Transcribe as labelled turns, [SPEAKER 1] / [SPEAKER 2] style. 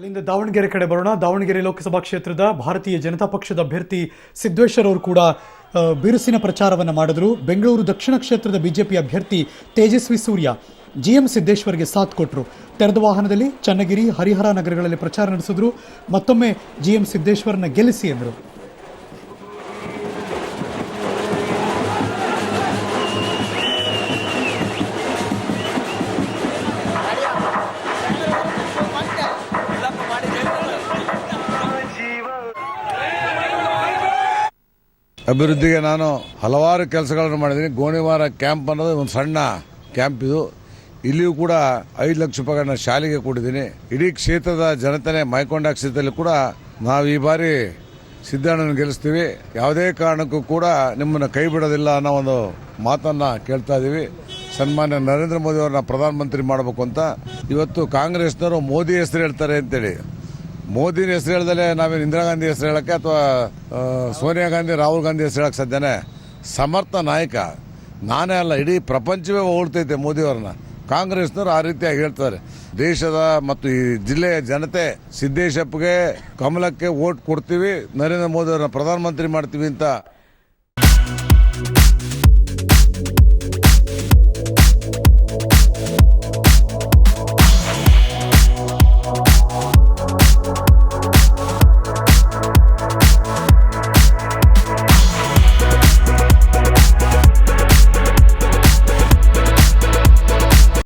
[SPEAKER 1] ಅಲ್ಲಿಂದ ದಾವಣಗೆರೆ ಕಡೆ ಬರೋಣ. ದಾವಣಗೆರೆ ಲೋಕಸಭಾ ಕ್ಷೇತ್ರದ ಭಾರತೀಯ ಜನತಾ ಪಕ್ಷದ ಅಭ್ಯರ್ಥಿ ಸಿದ್ದೇಶ್ವರ್ ಅವರು ಕೂಡ ಬಿರುಸಿನ ಪ್ರಚಾರವನ್ನು ಮಾಡಿದ್ರು. ಬೆಂಗಳೂರು ದಕ್ಷಿಣ ಕ್ಷೇತ್ರದ ಬಿಜೆಪಿ ಅಭ್ಯರ್ಥಿ ತೇಜಸ್ವಿ ಸೂರ್ಯ ಜಿಎಂ ಸಿದ್ದೇಶ್ವರ್ಗೆ ಸಾಥ್ ಕೊಟ್ಟರು. ತೆರೆದ ವಾಹನದಲ್ಲಿ ಚನ್ನಗಿರಿ, ಹರಿಹರ ನಗರಗಳಲ್ಲಿ ಪ್ರಚಾರ ನಡೆಸಿದ್ರು. ಮತ್ತೊಮ್ಮೆ ಜಿಎಂ ಸಿದ್ದೇಶ್ವರ್ನ ಗೆಲ್ಲಿಸಿ ಎಂದರು.
[SPEAKER 2] ಅಭಿವೃದ್ಧಿಗೆ ನಾನು ಹಲವಾರು ಕೆಲಸಗಳನ್ನು ಮಾಡಿದ್ದೀನಿ. ಗೋಣಿವಾರ ಕ್ಯಾಂಪ್ ಅನ್ನೋದು ಒಂದು ಸಣ್ಣ ಕ್ಯಾಂಪ್ ಇದು. ಇಲ್ಲಿಯೂ ಕೂಡ 5 ಲಕ್ಷ ರೂಪಾಯಿಗಳನ್ನ ಶಾಲೆಗೆ ಕೊಟ್ಟಿದ್ದೀನಿ. ಇಡೀ ಕ್ಷೇತ್ರದ ಜನತೆನೇ ಮೈಕೊಂಡ ಕ್ಷೇತ್ರದಲ್ಲಿ ಕೂಡ ನಾವು ಈ ಬಾರಿ ಸಿದ್ದಣ್ಣನ ಗೆಲ್ಲಿಸ್ತೀವಿ, ಯಾವುದೇ ಕಾರಣಕ್ಕೂ ಕೂಡ ನಿಮ್ಮನ್ನು ಕೈ ಬಿಡೋದಿಲ್ಲ ಅನ್ನೋ ಒಂದು ಮಾತನ್ನ ಕೇಳ್ತಾ ಇದ್ದೀವಿ. ಸನ್ಮಾನ್ಯ ನರೇಂದ್ರ ಮೋದಿ ಅವರನ್ನ ಪ್ರಧಾನಮಂತ್ರಿ ಮಾಡಬೇಕು ಅಂತ ಇವತ್ತು ಕಾಂಗ್ರೆಸ್ನವರು ಮೋದಿ ಹೆಸರು ಹೇಳ್ತಾರೆ ಅಂತೇಳಿ. ಮೋದಿನ ಹೆಸರು ಹೇಳ್ದಲೆ ನಾವೇನು ಇಂದಿರಾ ಗಾಂಧಿ ಹೆಸರು ಹೇಳಕ್ಕೆ ಅಥವಾ ಸೋನಿಯಾ ಗಾಂಧಿ, ರಾಹುಲ್ ಗಾಂಧಿ ಹೆಸರು ಹೇಳಕ್ಕೆ ಸಾಧ್ಯನೇ? ಸಮರ್ಥ ನಾಯಕ ನಾನೇ ಅಲ್ಲ, ಇಡೀ ಪ್ರಪಂಚವೇ ಹೊಗಳ್ತೈತೆ ಮೋದಿಯವ್ರನ್ನ. ಕಾಂಗ್ರೆಸ್ನವ್ರು ಆ ರೀತಿಯಾಗಿ ಹೇಳ್ತಾರೆ. ದೇಶದ ಮತ್ತು ಈ ಜಿಲ್ಲೆಯ ಜನತೆ ಸಿದ್ದೇಶಪ್ಪಗೆ, ಕಮಲಕ್ಕೆ ವೋಟ್ ಕೊಡ್ತೀವಿ, ನರೇಂದ್ರ ಮೋದಿ ಅವ್ರನ್ನ ಪ್ರಧಾನಮಂತ್ರಿ ಮಾಡ್ತೀವಿ ಅಂತ